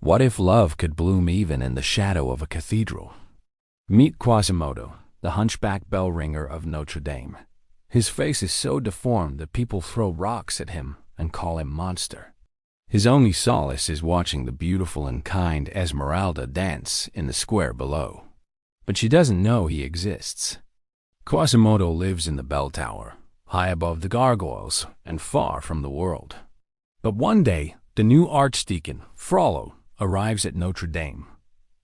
What if love could bloom even in the shadow of a cathedral? Meet Quasimodo, the hunchback bell ringer of Notre Dame. His face is so deformed that people throw rocks at him and call him monster. His only solace is watching the beautiful and kind Esmeralda dance in the square below. But she doesn't know he exists. Quasimodo lives in the bell tower, high above the gargoyles and far from the world. But one day, the new archdeacon, Frollo, arrives at Notre Dame,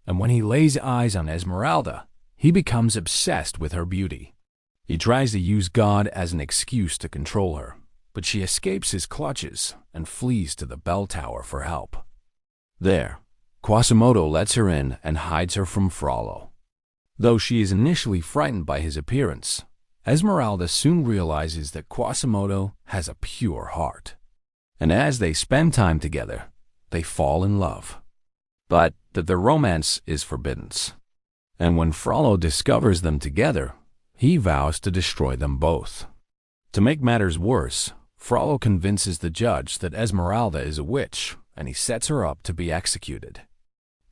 and when he lays eyes on Esmeralda, he becomes obsessed with her beauty. He tries to use God as an excuse to control her, but she escapes his clutches and flees to the bell tower for help. There, Quasimodo lets her in and hides her from Frollo. Though she is initially frightened by his appearance, Esmeralda soon realizes that Quasimodo has a pure heart. And as they spend time together, they fall in love. But that their romance is forbidden. And when Frollo discovers them together, he vows to destroy them both. To make matters worse, Frollo convinces the judge that Esmeralda is a witch, and he sets her up to be executed.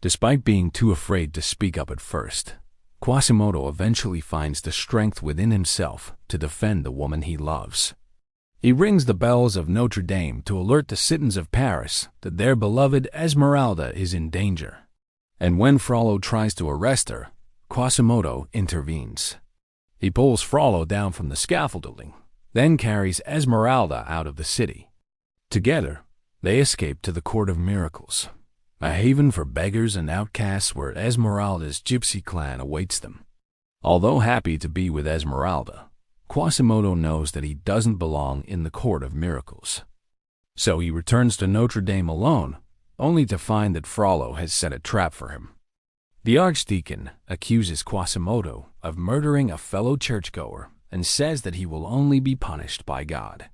Despite being too afraid to speak up at first, Quasimodo eventually finds the strength within himself to defend the woman he loves. He rings the bells of Notre Dame to alert the citizens of Paris that their beloved Esmeralda is in danger. And when Frollo tries to arrest her, Quasimodo intervenes. He pulls Frollo down from the scaffolding, then carries Esmeralda out of the city. Together, they escape to the Court of Miracles, a haven for beggars and outcasts where Esmeralda's gypsy clan awaits them. Although happy to be with Esmeralda, Quasimodo knows that he doesn't belong in the Court of Miracles. So he returns to Notre Dame alone, only to find that Frollo has set a trap for him. The archdeacon accuses Quasimodo of murdering a fellow churchgoer and says that he will only be punished by God.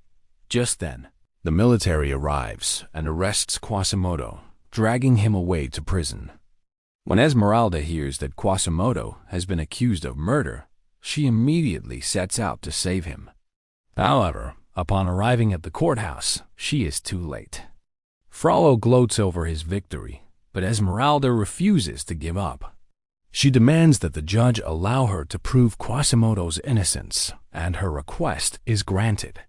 Just then, the military arrives and arrests Quasimodo, dragging him away to prison. When Esmeralda hears that Quasimodo has been accused of murder, she immediately sets out to save him. However, upon arriving at the courthouse, she is too late. Frollo gloats over his victory, but Esmeralda refuses to give up. She demands that the judge allow her to prove Quasimodo's innocence, and her request is granted.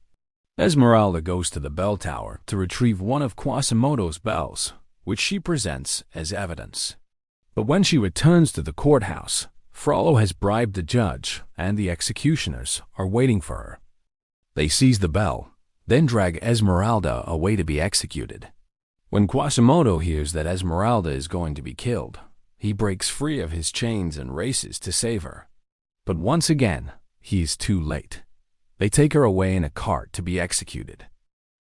Esmeralda goes to the bell tower to retrieve one of Quasimodo's bells, which she presents as evidence. But when she returns to the courthouse, Frollo has bribed the judge, and the executioners are waiting for her. They seize the bell, then drag Esmeralda away to be executed. When Quasimodo hears that Esmeralda is going to be killed, he breaks free of his chains and races to save her. But once again, he is too late. They take her away in a cart to be executed.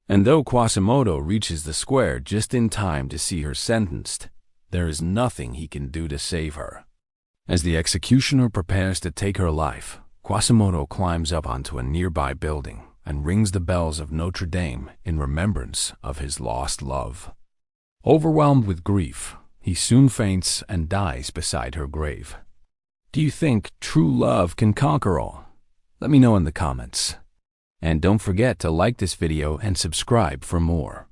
And though Quasimodo reaches the square just in time to see her sentenced, there is nothing he can do to save her. As the executioner prepares to take her life, Quasimodo climbs up onto a nearby building and rings the bells of Notre Dame in remembrance of his lost love. Overwhelmed with grief, he soon faints and dies beside her grave. Do you think true love can conquer all? Let me know in the comments. And don't forget to like this video and subscribe for more.